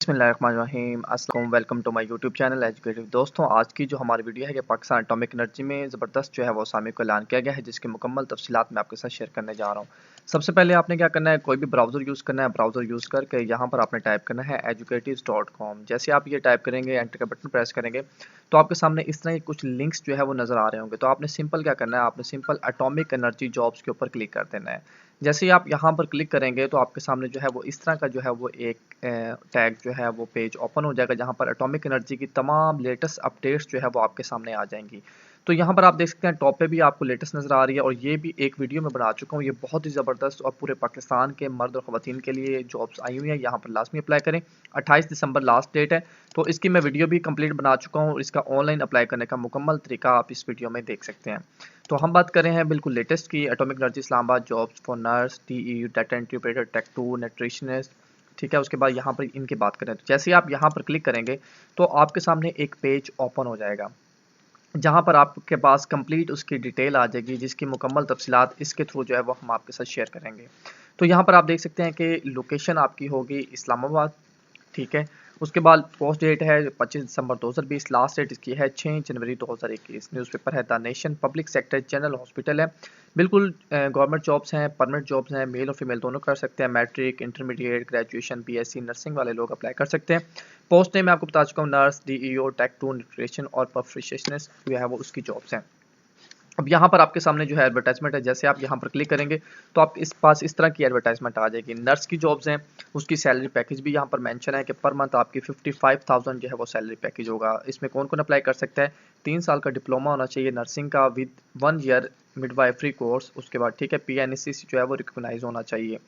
बिस्मिल्लाहिर्रहमानिर्रहीम अस्सलाम welcome to my YouTube channel Educative. दोस्तों, आज की जो हमारी वीडियो है कि पाकिस्तान एटॉमिक एनर्जी में ज़बरदस्त जो है वो असामी को ऐलान किया गया है, जिसकी मुकम्मल तफसीलात मैं आपके साथ शेयर करने जा रहा हूँ। सबसे पहले आपने क्या करना है, कोई भी ब्राउज़र यूज़ करना है। ब्राउज़र यूज़ करके यहाँ पर आपने टाइप करना है educatives.com। जैसे आप ये टाइप करेंगे, एंटर का बटन प्रेस करेंगे तो आपके सामने इस तरह के कुछ लिंक्स जो है वो नज़र आ रहे होंगे। तो आपने सिंपल क्या करना है, आपने सिंपल एटॉमिक एनर्जी जॉब्स के ऊपर क्लिक कर देना है। जैसे ही आप यहाँ पर क्लिक करेंगे तो आपके सामने जो है वो इस तरह का जो है वो एक टैग जो है वो पेज ओपन हो जाएगा, जहाँ पर एटॉमिक एनर्जी की तमाम लेटेस्ट अपडेट्स जो है वो आपके सामने आ जाएंगी। तो यहाँ पर आप देख सकते हैं टॉप पे भी आपको लेटेस्ट नज़र आ रही है, और ये भी एक वीडियो में बना चुका हूँ। ये बहुत ही ज़बरदस्त और पूरे पाकिस्तान के मर्द और ख़वातीन के लिए जॉब्स आई हुई हैं। यहाँ पर लाजमी अप्लाई करें। 28 दिसंबर लास्ट डेट है, तो इसकी मैं वीडियो भी कंप्लीट बना चुका हूँ। इसका ऑनलाइन अप्लाई करने का मुकम्मल तरीका आप इस वीडियो में देख सकते हैं। तो हम बात कर रहे हैं बिल्कुल लेटेस्ट की, atomic energy Islamabad jobs for nurse, TE, data entry operator, tech 2, nutritionist. ठीक है, उसके बाद यहाँ पर इनकी बात करें तो जैसे ही आप यहाँ पर क्लिक करेंगे तो आपके सामने एक पेज ओपन हो जाएगा, जहाँ पर आपके पास कंप्लीट उसकी डिटेल आ जाएगी, जिसकी मुकम्मल तफसीलात इसके थ्रू जो है वो हम आपके साथ शेयर करेंगे। तो यहाँ पर आप देख सकते हैं कि लोकेशन आपकी होगी इस्लामाबाद। ठीक है, उसके बाद पोस्ट डेट है 25 दिसंबर 2020, लास्ट डेट इसकी है 6 जनवरी 2021। न्यूज़पेपर है the Nation, public sector general hospital है। बिल्कुल गवर्नमेंट जॉब्स हैं, परमानेंट जॉब्स हैं, मेल और फीमेल दोनों कर सकते हैं। Matric, intermediate, graduation, BSc nursing वाले लोग अप्लाई कर सकते हैं। पोस्ट नेम मैं आपको बता चुका हूँ, नर्स, डीईओ, टेक 2, न्यूट्रिशन और परफेक्शनिस्ट जो है वो उसकी जॉब्स हैं। अब यहाँ पर आपके सामने जो है एडवर्टाइजमेंट है, जैसे आप यहाँ पर क्लिक करेंगे तो आप इस पास इस तरह की एडवर्टाइजमेंट आ जाएगी। नर्स की जॉब्स हैं, उसकी सैलरी पैकेज भी यहाँ पर मेंशन है कि पर मंथ आपकी 55,000 जो है वो सैलरी पैकेज होगा। इसमें कौन कौन अप्लाई कर सकता है, 3 साल का डिप्लोमा होना चाहिए नर्सिंग का विद 1 ईयर मिडवाइफरी कोर्स। उसके बाद ठीक है पीएनसी जो है वो रिकॉग्नाइज होना चाहिए।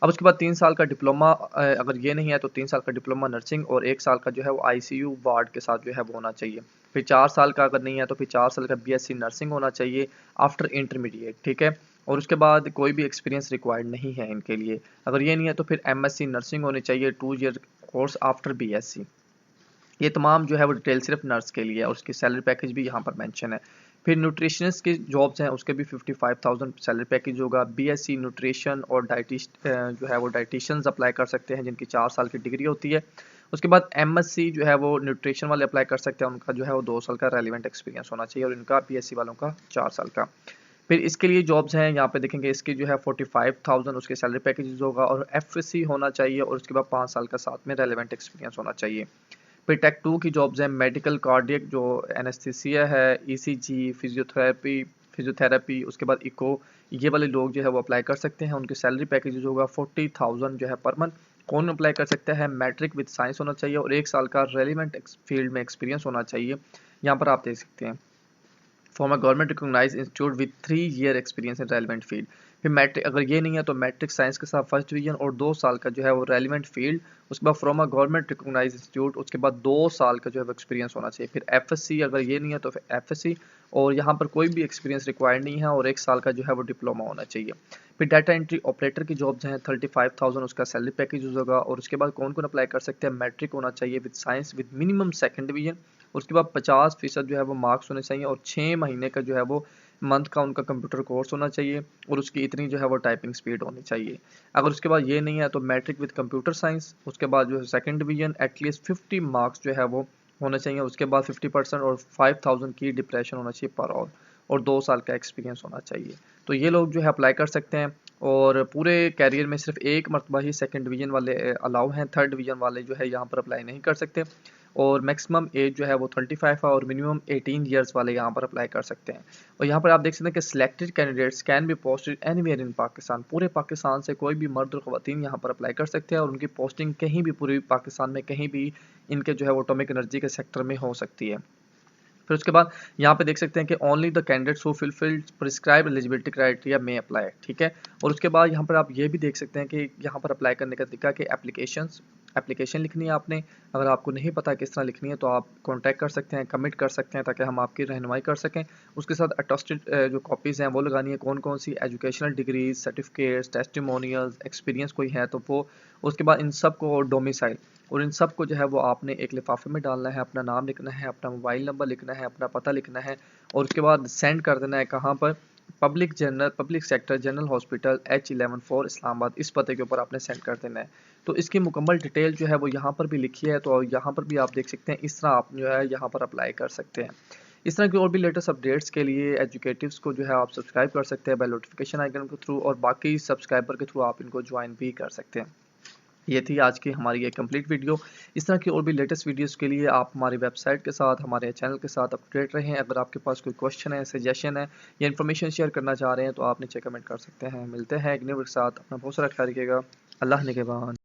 अब उसके बाद 3 साल का डिप्लोमा, अगर ये नहीं है तो 3 साल का डिप्लोमा नर्सिंग, और 1 साल का जो है वो आईसीयू वार्ड के साथ जो है वो होना चाहिए। फिर 4 साल का अगर नहीं है तो फिर 4 साल का बीएससी नर्सिंग होना चाहिए आफ्टर इंटरमीडिएट। ठीक है, और उसके बाद कोई भी एक्सपीरियंस रिक्वायर्ड नहीं है इनके लिए। अगर ये नहीं है तो फिर एमएससी नर्सिंग होनी चाहिए, 2 ईयर कोर्स आफ्टर बीएससी। ये तमाम जो है वो डिटेल सिर्फ नर्स के लिए है, और उसकी सैलरी पैकेज भी यहाँ पर मेंशन है। फिर न्यूट्रिशनिस्ट की जॉब्स हैं, उसके भी 55,000 सैलरी पैकेज होगा। बीएससी न्यूट्रिशन और जो है वो डाइटिशियंस अप्लाई कर सकते हैं, जिनकी 4 साल की डिग्री होती है। उसके बाद एमएससी जो है वो न्यूट्रिशन वाले अप्लाई कर सकते हैं, उनका जो है वो 2 साल का रेलिवेंट एक्सपीरियंस होना चाहिए, और इनका बीएससी वालों का 4 साल का। फिर इसके लिए जॉब्स हैं, यहाँ पे देखेंगे इसकी जो है 45,000 उसके सैलरी पैकेज होगा, और एफएससी होना चाहिए, और उसके बाद 5 साल का साथ में रेलिवेंट एक्सपीरियंस होना चाहिए। फिर टेक 2 की जॉब्स हैं, मेडिकल कार्डियक जो एनेस्थीसिया है, ईसीजी, फिजियोथेरेपी, उसके बाद इको, ये वाले लोग जो है वो अप्लाई कर सकते हैं। उनके सैलरी पैकेज होगा 40,000 जो है पर मंथ। कौन अप्लाई कर सकता है, मैट्रिक विद साइंस होना चाहिए, और 1 साल का रेलिवेंट फील्ड में एक्सपीरियंस होना चाहिए। यहाँ पर आप देख सकते हैं from a government recognised institute with 3 year experience in relevant field. फिर मैट्रिक, अगर ये नहीं है तो मैट्रिक साइंस के साथ फर्स्ट डिवीजन और 2 साल का जो है वो रेलिवेंट फील्ड। उसके बाद from a government recognised institute, उसके बाद 2 साल का जो है वो एक्सपीरियंस होना चाहिए। फिर एफएससी, अगर ये नहीं है तो फिर एफएससी, और यहाँ पर कोई भी एक्सपीरियंस रिक्वायर्ड नहीं है, और 1 साल का जो है वो डिप्लोमा होना चाहिए। फिर डाटा एंट्री ऑपरेटर की जॉब्स हैं, 35,000 उसका सैलरी पैकेज होगा, और उसके बाद कौन कौन अप्लाई कर सकते हैं, मैट्रिक होना चाहिए with science with minimum second division. उसके बाद 50% जो है वो मार्क्स होने चाहिए, और 6 महीने का जो है वो मंथ का उनका कंप्यूटर कोर्स होना चाहिए, और उसकी इतनी जो है वो टाइपिंग स्पीड होनी चाहिए। अगर उसके बाद ये नहीं है तो मैट्रिक विद कंप्यूटर साइंस, उसके बाद जो है सेकंड डिवीजन, एटलीस्ट 50 मार्क्स जो है वो होने चाहिए। उसके बाद 50% और 5,000 की डिप्रेशन होना चाहिए पर आवर, और 2 साल का एक्सपीरियंस होना चाहिए। तो ये लोग जो है अप्लाई कर सकते हैं, और पूरे कैरियर में सिर्फ एक मरतबा ही सेकंड डिवीजन वाले अलाउ हैं, थर्ड डिवीजन वाले जो है यहाँ पर अप्लाई नहीं कर सकते। और मैक्सिमम एज जो है वो 35 है, और मिनिमम 18 ईयर्स वाले यहाँ पर अप्लाई कर सकते हैं। और यहाँ पर आप देख सकते हैं कि selected candidates can be posted anywhere in Pakistan. पूरे पाकिस्तान से कोई भी मर्द और ख़वातीन यहाँ पर अप्लाई कर सकते हैं, और उनकी पोस्टिंग कहीं भी पूरे पाकिस्तान में कहीं भी इनके जो है वो एटॉमिक एनर्जी के सेक्टर में हो सकती है। फिर उसके बाद यहाँ पे देख सकते हैं कि only the candidates who fulfilled prescribe eligibility criteria में अप्लाई। ठीक है, और उसके बाद यहाँ पर आप ये भी देख सकते हैं कि यहाँ पर अप्लाई करने का तरीका कि एप्लीकेशन लिखनी है आपने। अगर आपको नहीं पता किस तरह लिखनी है तो आप कॉन्टैक्ट कर सकते हैं, कमिट कर सकते हैं, ताकि हम आपकी रहनुमाई कर सकें। उसके साथ अटेस्टेड जो कॉपीज़ हैं वो लगानी है, कौन कौन सी educational degrees, certificates, testimonials, experience कोई है तो वो। उसके बाद इन सब को डोमिसाइल, और इन सब को जो है वो आपने एक लिफाफे में डालना है, अपना नाम लिखना है, अपना मोबाइल नंबर लिखना है, अपना पता लिखना है, और उसके बाद सेंड कर देना है कहाँ पर, public sector general hospital H11 4 Islamabad, इस पते के ऊपर आपने सेंड कर देना है। तो इसकी मुकम्मल डिटेल जो है वो यहाँ पर भी लिखी है, तो यहाँ पर भी आप देख सकते हैं। इस तरह आप जो है यहाँ पर अप्लाई कर सकते हैं। इस तरह की और भी लेटेस्ट अपडेट्स के लिए एजुकेटिव्स को जो है आप सब्सक्राइब कर सकते हैं बेल नोटिफिकेशन आइकन के थ्रू, और बाकी सब्सक्राइबर के थ्रू आप इनको ज्वाइन भी कर सकते हैं। ये थी आज की हमारी एक कंप्लीट वीडियो। इस तरह की और भी लेटेस्ट वीडियोस के लिए आप हमारी वेबसाइट के साथ, हमारे चैनल के साथ अपडेट रहें। अगर आपके पास कोई क्वेश्चन है, सजेशन है या इन्फॉर्मेशन शेयर करना चाह रहे हैं तो आप नीचे कमेंट कर सकते हैं। मिलते हैं एक न्यू वीडियो के साथ। अपना बहुत सारा ख्याल रखिएगा। अल्लाह निगहबान।